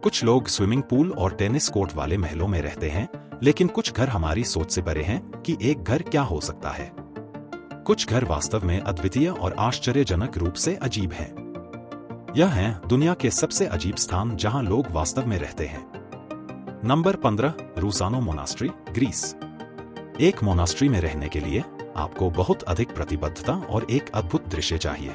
कुछ लोग swimming pool और टेनिस कोर्ट वाले महलों में रहते हैं, लेकिन कुछ घर हमारी सोच से परे हैं कि एक घर क्या हो सकता है। कुछ घर वास्तव में अद्वितीय और आश्चर्यजनक रूप से अजीब हैं। यह हैं दुनिया के सबसे अजीब स्थान जहां लोग वास्तव में रहते हैं। Number 15, Roussanou monastery, Greece. एक मोनास्ट्री में रहने के लिए आपको बहुत अधिक प्रतिबद्धता और एक अद्भुत दृश्य चाहिए।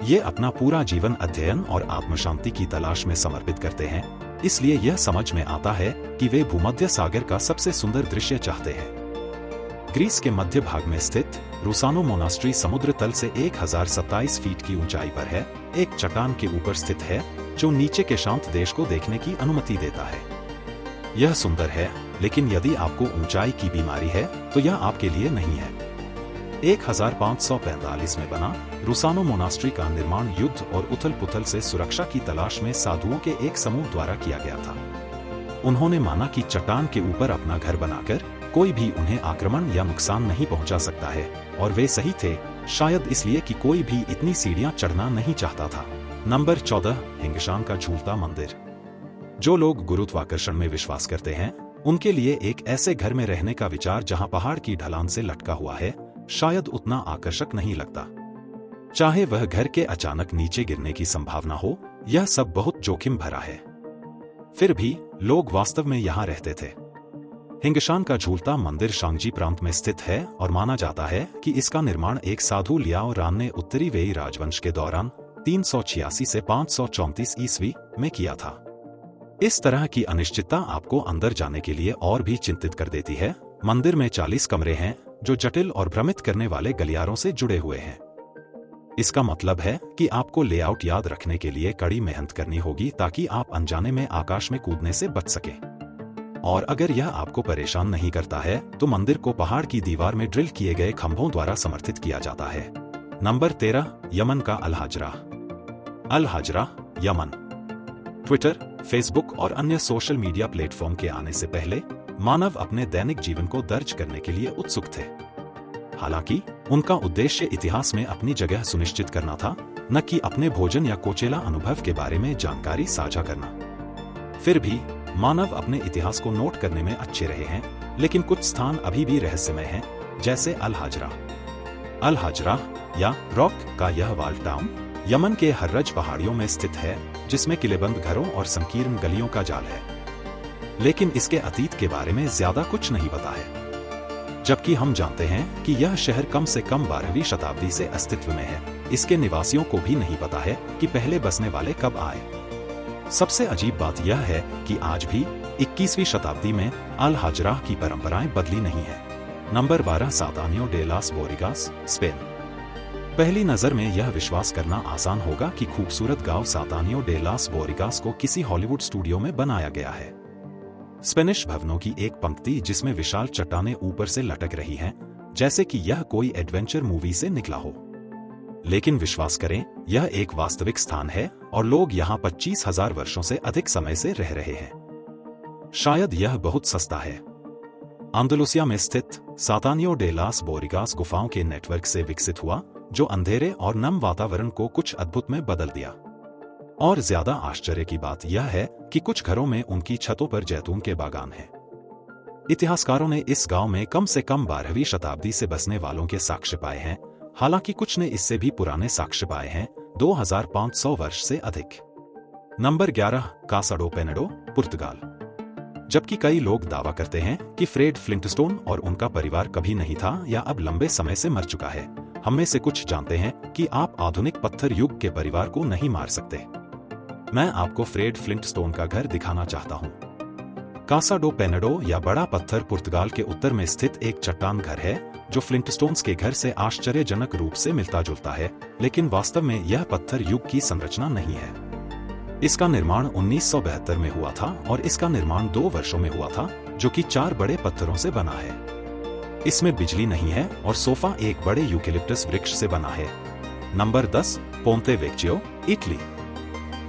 ये अपना पूरा जीवन अध्ययन और आत्मशांति की तलाश में समर्पित करते हैं, इसलिए यह समझ में आता है कि वे भूमध्य सागर का सबसे सुंदर दृश्य चाहते हैं। ग्रीस के मध्य भाग में स्थित रूसानो मोनास्ट्री समुद्र तल से 1027 फीट की ऊंचाई पर है, एक चट्टान के ऊपर स्थित है जो नीचे के शांत देश को देखने की अनुमति देता है। यह सुंदर है, लेकिन यदि आपको ऊंचाई की बीमारी है तो यह आपके लिए नहीं है। 1545 में बना रूसानो मोनास्ट्री का निर्माण युद्ध और उथल-पुथल से सुरक्षा की तलाश में साधुओं के एक समूह द्वारा किया गया था। उन्होंने माना कि चट्टान के ऊपर अपना घर बनाकर कोई भी उन्हें आक्रमण या नुकसान नहीं पहुंचा सकता है, और वे सही थे, शायद इसलिए कि कोई भी इतनी सीढ़ियां चढ़ना नहीं चाहता था। नंबर 14, हिंगशान का झूलता मंदिर। जो लोग गुरुत्वाकर्षण में विश्वास करते हैं, उनके लिए एक ऐसे घर में रहने का विचार जहां पहाड़ की ढलान से लटका हुआ है, शायद उतना आकर्षक नहीं लगता। चाहे वह घर के अचानक नीचे गिरने की संभावना हो, यह सब बहुत जोखिम भरा है। फिर भी लोग वास्तव में यहां रहते थे। हिंगशान का झूलता मंदिर शांगजी प्रांत में स्थित है और माना जाता है कि इसका निर्माण एक साधु लियाओ रान ने उत्तरी वेई राजवंश के दौरान 386 से 534 ईस्वी में किया था। इस तरह की अनिश्चितता आपको अंदर जाने के लिए और भी चिंतित कर देती है। मंदिर में 40 कमरे हैं जो जटिल और भ्रमित करने वाले गलियारों से जुड़े हुए हैं। इसका मतलब है कि आपको लेआउट याद रखने के लिए कड़ी मेहनत करनी होगी ताकि आप अनजाने में आकाश में कूदने से बच सकें। और अगर यह आपको परेशान नहीं करता है तो मंदिर को पहाड़ की दीवार में ड्रिल किए गए खंभों द्वारा समर्थित किया जाता है। नंबर 13, यमन का अल हजरा। अल हजरा, यमन। ट्विटर, फेसबुक और अन्य सोशल मीडिया प्लेटफॉर्म के आने से पहले मानव अपने दैनिक जीवन को दर्ज करने के लिए उत्सुक थे। हालांकि उनका उद्देश्य इतिहास में अपनी जगह सुनिश्चित करना था, न कि अपने भोजन या कोचेला अनुभव के बारे में जानकारी साझा करना। फिर भी मानव अपने इतिहास को नोट करने में अच्छे रहे हैं, लेकिन कुछ स्थान अभी भी रहस्यमय हैं, जैसे अल हजरा। अल हजरा या रॉक का यह वाल टाउन यमन के हर्रज पहाड़ियों में स्थित है, जिसमें किलेबंद घरों और संकीर्ण गलियों का जाल है। लेकिन इसके अतीत के बारे में ज्यादा कुछ नहीं पता है। जबकि हम जानते हैं कि यह शहर कम से कम 12वीं शताब्दी से अस्तित्व में है, इसके निवासियों को भी नहीं पता है कि पहले बसने वाले कब आए। सबसे अजीब बात यह है कि आज भी 21वीं शताब्दी में अल हजरा की परंपराएं बदली नहीं है। Number 12, Setenil de las Bodegas, Spain. पहली नजर में यह विश्वास करना आसान होगा कि खूबसूरत गांव सातानियो डे लास बोरिगास को किसी हॉलीवुड स्टूडियो में बनाया गया है। स्पेनिश भवनों की एक पंक्ति जिसमें विशाल चट्टानें ऊपर से लटक रही हैं, जैसे कि यह कोई एडवेंचर मूवी से निकला हो। लेकिन विश्वास करें, यह एक वास्तविक स्थान है और लोग यहाँ 25,000 वर्षों से अधिक समय से रह रहे हैं। शायद यह बहुत सस्ता है। अंदालुसिया में स्थित सातानियो डे लास बोरिगास गुफाओं के नेटवर्क से विकसित हुआ, जो अंधेरे और नम वातावरण को कुछ अद्भुत में बदल दिया। और ज्यादा आश्चर्य की बात यह है कि कुछ घरों में उनकी छतों पर जैतून के बागान हैं। इतिहासकारों ने इस गांव में कम से कम 12वीं शताब्दी से बसने वालों के साक्ष्य पाए हैं, हालांकि कुछ ने इससे भी पुराने साक्ष्य पाए हैं, 2500 वर्ष से अधिक। नंबर 11, कासा डो पेनेडो, पुर्तगाल। जबकि कई लोग दावा करते हैं कि फ्रेड फ्लिंटस्टोन और उनका परिवार कभी नहीं था या अब लंबे समय से मर चुका है, हम में से कुछ जानते हैं कि आप आधुनिक पत्थर युग के परिवार को नहीं मार सकते। मैं आपको फ्रेड फ्लिंटस्टोन का घर दिखाना चाहता हूं। कासा डो पेनेडो या बड़ा पत्थर पुर्तगाल के उत्तर में स्थित एक चट्टान घर है जो फ्लिंटस्टोन्स के घर से आश्चर्यजनक रूप से मिलता जुलता है, लेकिन वास्तव में यह पत्थर युग की संरचना नहीं है। इसका निर्माण 1972 में हुआ था और इसका निर्माण 2 वर्षों में हुआ था, जो कि 4 बड़े पत्थरों से बना है। इसमें बिजली नहीं है और सोफा एक बड़े यूकेलिप्टस वृक्ष से बना है। Number 10, Ponte Vecchio, Italy.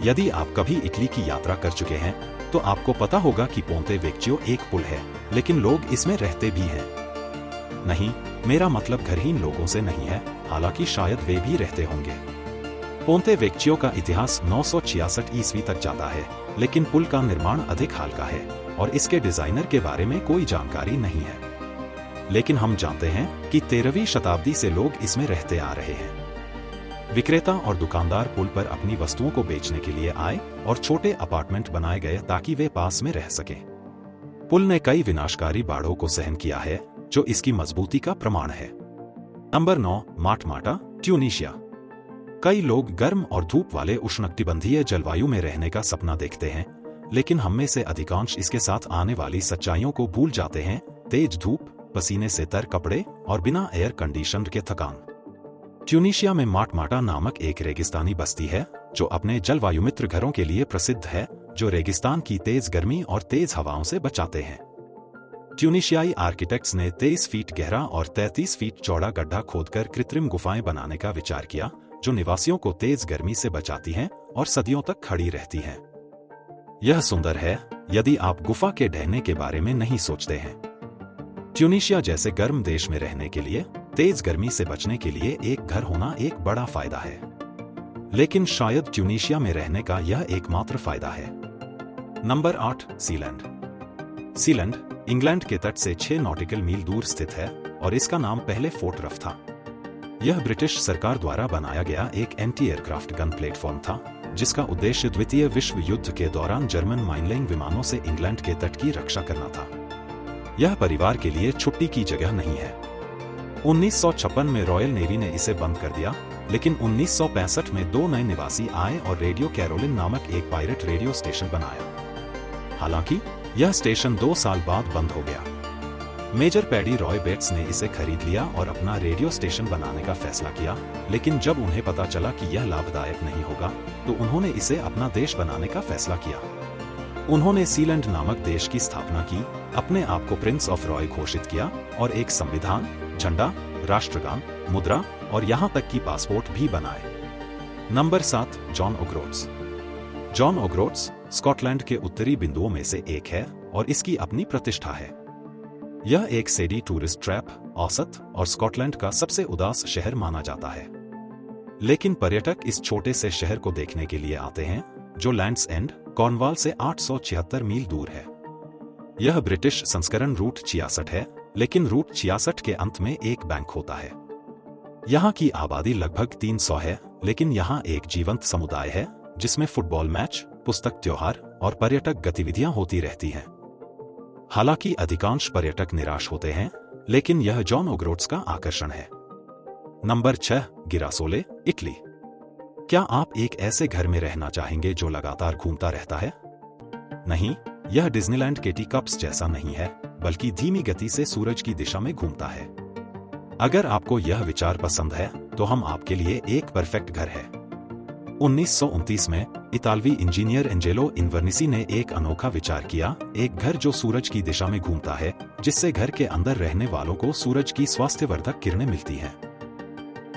यदि आप कभी इटली की यात्रा कर चुके हैं तो आपको पता होगा कि पोंते वेक्चियो एक पुल है, लेकिन लोग इसमें रहते भी हैं। नहीं, मेरा मतलब घरहीन लोगों से नहीं है, हालांकि शायद वे भी रहते होंगे। पोंते वेक्चियो का इतिहास 966 ईस्वी तक जाता है, लेकिन पुल का निर्माण अधिक हाल का है और इसके डिजाइनर के बारे में कोई जानकारी नहीं है। लेकिन हम जानते हैं कि 13वीं शताब्दी से लोग इसमें रहते आ रहे हैं। विक्रेता और दुकानदार पुल पर अपनी वस्तुओं को बेचने के लिए आए और छोटे अपार्टमेंट बनाए गए ताकि वे पास में रह सकें। पुल ने कई विनाशकारी बाढ़ों को सहन किया है, जो इसकी मजबूती का प्रमाण है। Number 9, Matmata, Tunisia. कई लोग गर्म और धूप वाले उष्णकटिबंधीय जलवायु में रहने का सपना देखते हैं, लेकिन हम में से अधिकांश इसके साथ आने वाली सच्चाइयों को भूल जाते हैं। तेज धूप, पसीने से तर कपड़े और बिना एयर कंडीशनर के थकान। ट्यूनीशिया में माटमाटा नामक एक रेगिस्तानी बस्ती है जो अपने जलवायु मित्र घरों के लिए प्रसिद्ध है, जो रेगिस्तान की तेज गर्मी और तेज हवाओं से बचाते हैं। ट्यूनीशियाई आर्किटेक्ट्स ने 23 फीट गहरा और 33 फीट चौड़ा गड्ढा खोदकर कृत्रिम गुफाएं बनाने का विचार किया, जो निवासियों को तेज गर्मी से बचाती हैं और सदियों तक खड़ी रहती हैं। यह सुंदर है यदि आप गुफा के ढहने के बारे में नहीं सोचते हैं। ट्यूनीशिया जैसे गर्म देश में रहने के लिए तेज गर्मी से बचने के लिए एक घर होना एक बड़ा फायदा है, लेकिन शायद ट्यूनीशिया में रहने का यह एकमात्र फायदा है। Number 8, Sealand. सीलैंड इंग्लैंड के तट से 6 नॉटिकल मील दूर स्थित है और इसका नाम पहले फोर्ट रफ था। यह ब्रिटिश सरकार द्वारा बनाया गया एक एंटी एयरक्राफ्ट गन प्लेटफॉर्म था, जिसका उद्देश्य द्वितीय विश्व युद्ध के दौरान जर्मन माइनलिंग विमानों से इंग्लैंड के तट की रक्षा करना था। यह परिवार के लिए छुट्टी की जगह नहीं है। 1956 में रॉयल नेवी ने इसे बंद कर दिया, लेकिन 1965 में 2 नए निवासी आए और रेडियो कैरोलिन नामक एक पायरेट रेडियो स्टेशन बनाया। हालांकि यह स्टेशन 2 साल बाद बंद हो गया। मेजर पैडी रॉय बेट्स ने इसे खरीद लिया और अपना रेडियो स्टेशन बनाने का फैसला किया, लेकिन जब उन्हें पता चला कि यह लाभदायक नहीं होगा, तो उन्होंने इसे अपना देश बनाने का फैसला किया। उन्होंने सीलैंड नामक देश की स्थापना की, अपने आप को प्रिंस ऑफ रॉय घोषित किया और एक संविधान, झंडा, राष्ट्रगान, मुद्रा और यहां तक कि पासपोर्ट भी बनाए। Number 7, John o'Groats. John o'Groats Scotland के उत्तरी बिंदुओं में से एक है और इसकी अपनी प्रतिष्ठा है। यह एक सेडी टूरिस्ट ट्रैप, औसत और स्कॉटलैंड का सबसे उदास शहर माना जाता है। लेकिन पर्यटक इस छोटे से शहर को देखने के लिए आते हैं, जो लैंड्स एंड, कॉर्नवाल से 876 मील दूर है। यह ब्रिटिश संस्करण रूट 66 है, लेकिन रूट 66 के अंत में एक बैंक होता है। यहाँ की आबादी लगभग 300 है, लेकिन यहाँ एक जीवंत समुदाय है जिसमें फुटबॉल मैच, पुस्तक त्योहार और पर्यटक गतिविधियां होती रहती हैं। हालांकि अधिकांश पर्यटक निराश होते हैं, लेकिन यह जॉन ओग्रोट्स का आकर्षण है। Number 6, Girasole, Italy. क्या आप एक ऐसे घर में रहना चाहेंगे जो लगातार घूमता रहता है? नहीं, यह डिज्नीलैंड के टी कप्स जैसा नहीं है, बल्कि धीमी गति से सूरज की दिशा में घूमता है। अगर आपको यह विचार पसंद है, तो हम आपके लिए एक परफेक्ट घर है। 1929 में इतालवी इंजीनियर एंजेलो इन्वर्निसी ने एक अनोखा विचार किया, एक घर जो सूरज की दिशा में घूमता है, जिससे घर के अंदर रहने वालों को सूरज की स्वास्थ्यवर्धक किरणें मिलती हैं।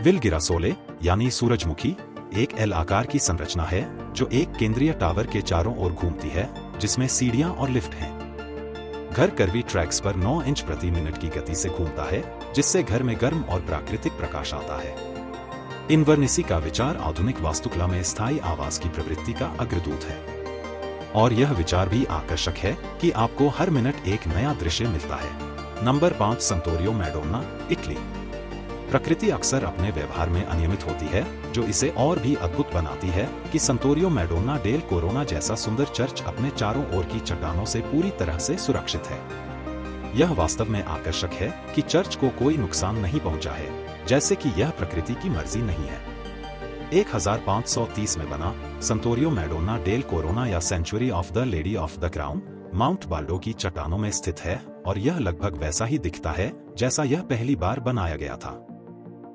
विल गिरासोले यानी सूरजमुखी एक एल आकार की संरचना है जो एक केंद्रीय टावर के चारों ओर घूमती है, जिसमें सीढ़ियां और लिफ्ट हैं। घर कर्वी ट्रैक्स पर 9 इंच प्रति मिनट की गति से घूमता है, जिससे घर में गर्म और प्राकृतिक प्रकाश आता है। इन्वर्निसी का विचार आधुनिक वास्तुकला में स्थायी आवास की प्रवृत्ति का अग्रदूत है। और यह विचार भी आकर्षक है कि आपको हर मिनट एक नया दृश्य मिलता है। Number 5, Santuario Madonna, Italy. प्रकृति अक्सर अपने व्यवहार में अनियमित होती है, जो इसे और भी अद्भुत बनाती है कि संतोरियो मैडोना डेल कोरोना जैसा सुंदर चर्च अपने चारों ओर की चट्टानों से पूरी तरह से सुरक्षित है। यह वास्तव में आकर्षक है कि चर्च को कोई नुकसान नहीं पहुंचा है, जैसे कि यह प्रकृति की मर्जी नहीं है। 1530 में बना संतोरियो मैडोना डेल कोरोना या sanctuary of the lady of the crown Mount Baldo की चट्टानों में स्थित है, और यह लगभग वैसा ही दिखता है जैसा यह पहली बार बनाया गया था।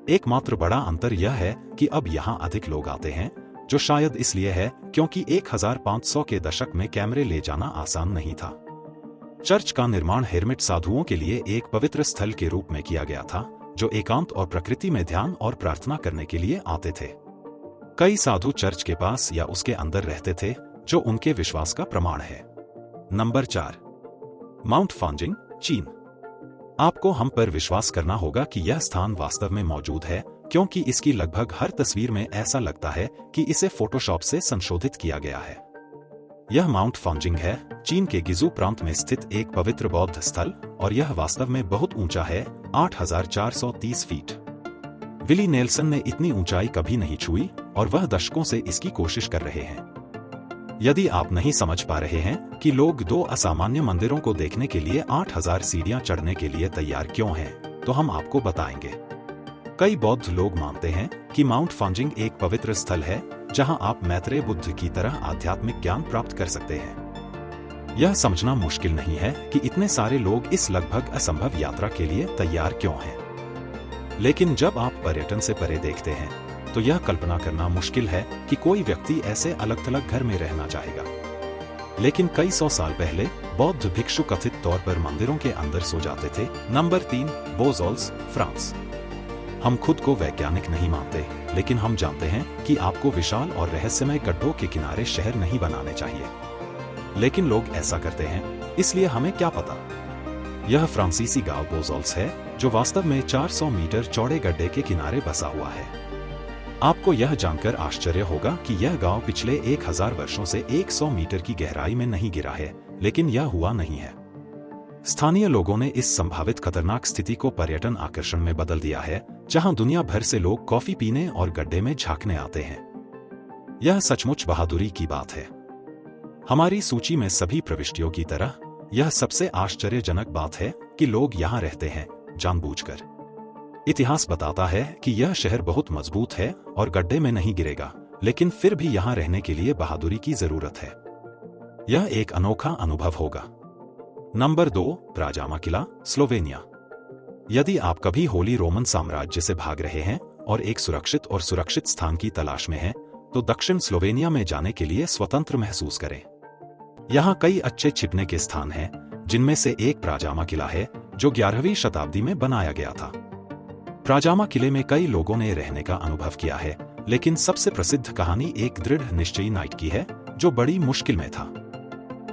एकमात्र बड़ा अंतर यह है कि अब यहाँ अधिक लोग आते हैं, जो शायद इसलिए है क्योंकि 1500 के दशक में कैमरे ले जाना आसान नहीं था। चर्च का निर्माण हेरमिट साधुओं के लिए एक पवित्र स्थल के रूप में किया गया था, जो एकांत और प्रकृति में ध्यान और प्रार्थना करने के लिए आते थे। कई साधु चर्च के पास या उसके अंदर रहते थे, जो उनके विश्वास का प्रमाण है। नंबर 4, माउंट फांजिंग, चीन। आपको हम पर विश्वास करना होगा कि यह स्थान वास्तव में मौजूद है, क्योंकि इसकी लगभग हर तस्वीर में ऐसा लगता है कि इसे फोटोशॉप से संशोधित किया गया है। यह माउंट फॉन्जिंग है, चीन के गिजू प्रांत में स्थित एक पवित्र बौद्ध स्थल, और यह वास्तव में बहुत ऊंचा है, 8,430 फीट। विली नेल्सन ने इतनी ऊंचाई कभी नहीं छुई और वह दशकों से इसकी कोशिश कर रहे हैं। यदि आप नहीं समझ पा रहे हैं कि लोग 2 असामान्य मंदिरों को देखने के लिए 8,000 सीढ़ियां चढ़ने के लिए तैयार क्यों हैं, तो हम आपको बताएंगे। कई बौद्ध लोग मानते हैं कि माउंट फॉन्जिंग एक पवित्र स्थल है जहां आप मैत्रेय बुद्ध की तरह आध्यात्मिक ज्ञान प्राप्त कर सकते हैं। यह समझना मुश्किल नहीं है कि इतने सारे लोग इस लगभग असंभव यात्रा के लिए तैयार क्यों हैं। लेकिन जब आप पर्यटन से परे देखते हैं तो यह कल्पना करना मुश्किल है कि कोई व्यक्ति ऐसे अलग थलग घर में रहना चाहेगा। लेकिन कई 100 साल पहले बौद्ध भिक्षु कथित तौर पर मंदिरों के अंदर सो जाते थे। Number 3, Bozouls, France. हम खुद को वैज्ञानिक नहीं मानते, लेकिन हम जानते हैं कि आपको विशाल और रहस्यमय गड्ढों के किनारे शहर नहीं बनाने चाहिए। लेकिन लोग ऐसा करते हैं, इसलिए हमें क्या पता। यह फ्रांसीसी गांव बोजोल्स है, जो वास्तव में 400 मीटर चौड़े गड्ढे के किनारे बसा हुआ है। आपको यह जानकर आश्चर्य होगा कि यह गांव पिछले 1000 वर्षों से 100 मीटर की गहराई में नहीं गिरा है, लेकिन यह हुआ नहीं है। स्थानीय लोगों ने इस संभावित खतरनाक स्थिति को पर्यटन आकर्षण में बदल दिया है, जहां दुनिया भर से लोग कॉफी पीने और गड्ढे में झांकने आते हैं। यह सचमुच बहादुरी की बात है। हमारी सूची में सभी प्रविष्टियों की तरह यह सबसे आश्चर्यजनक बात है कि लोग यहां रहते हैं जानबूझकर। इतिहास बताता है कि यह शहर बहुत मजबूत है और गड्ढे में नहीं गिरेगा, लेकिन फिर भी यहां रहने के लिए बहादुरी की जरूरत है। यह एक अनोखा अनुभव होगा। नंबर 2, प्राजामा किला, स्लोवेनिया। यदि आप कभी होली रोमन साम्राज्य से भाग रहे हैं और एक सुरक्षित और सुरक्षित स्थान की तलाश में हैं, तो दक्षिण स्लोवेनिया में जाने के लिए स्वतंत्र महसूस करें। यहाँ कई अच्छे छिपने के स्थान हैं, जिनमें से एक प्राजामा किला है, जो 11वीं शताब्दी में बनाया गया था। प्राजामा किले में कई लोगों ने रहने का अनुभव किया है, लेकिन सबसे प्रसिद्ध कहानी एक दृढ़ निश्चयी नाइट की है, जो बड़ी मुश्किल में था।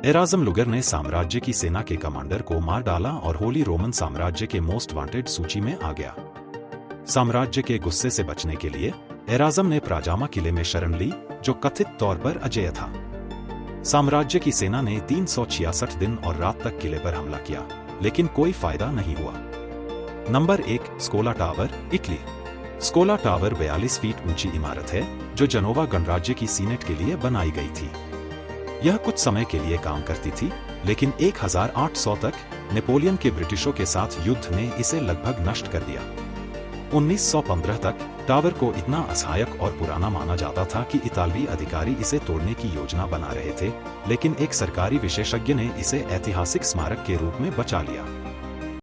एराज़म लुगर ने साम्राज्य की सेना के कमांडर को मार डाला और होली रोमन साम्राज्य के मोस्ट वांटेड सूची में आ गया। साम्राज्य के गुस्से से बचने के लिए एराज़म ने प्राजामा किले में शरण ली, जो कथित तौर पर अजेय था। साम्राज्य की सेना ने 366 दिन और रात तक किले पर हमला किया, लेकिन कोई फायदा नहीं हुआ। Number 1, स्कोला tower, Italy. स्कोला tower 42 feet ऊंची इमारत है, जो जनोवा गणराज्य की सीनेट के लिए बनाई गई थी। यह कुछ समय के लिए काम करती थी, लेकिन 1800 तक नेपोलियन के ब्रिटिशों के साथ युद्ध ने इसे लगभग नष्ट कर दिया। 1915 तक टावर को इतना असहायक और पुराना माना जाता था कि इतालवी अधिकारी इसे तोड़ने की योजना बना रहे थे, लेकिन एक सरकारी विशेषज्ञ ने इसे ऐतिहासिक स्मारक के रूप में बचा लिया।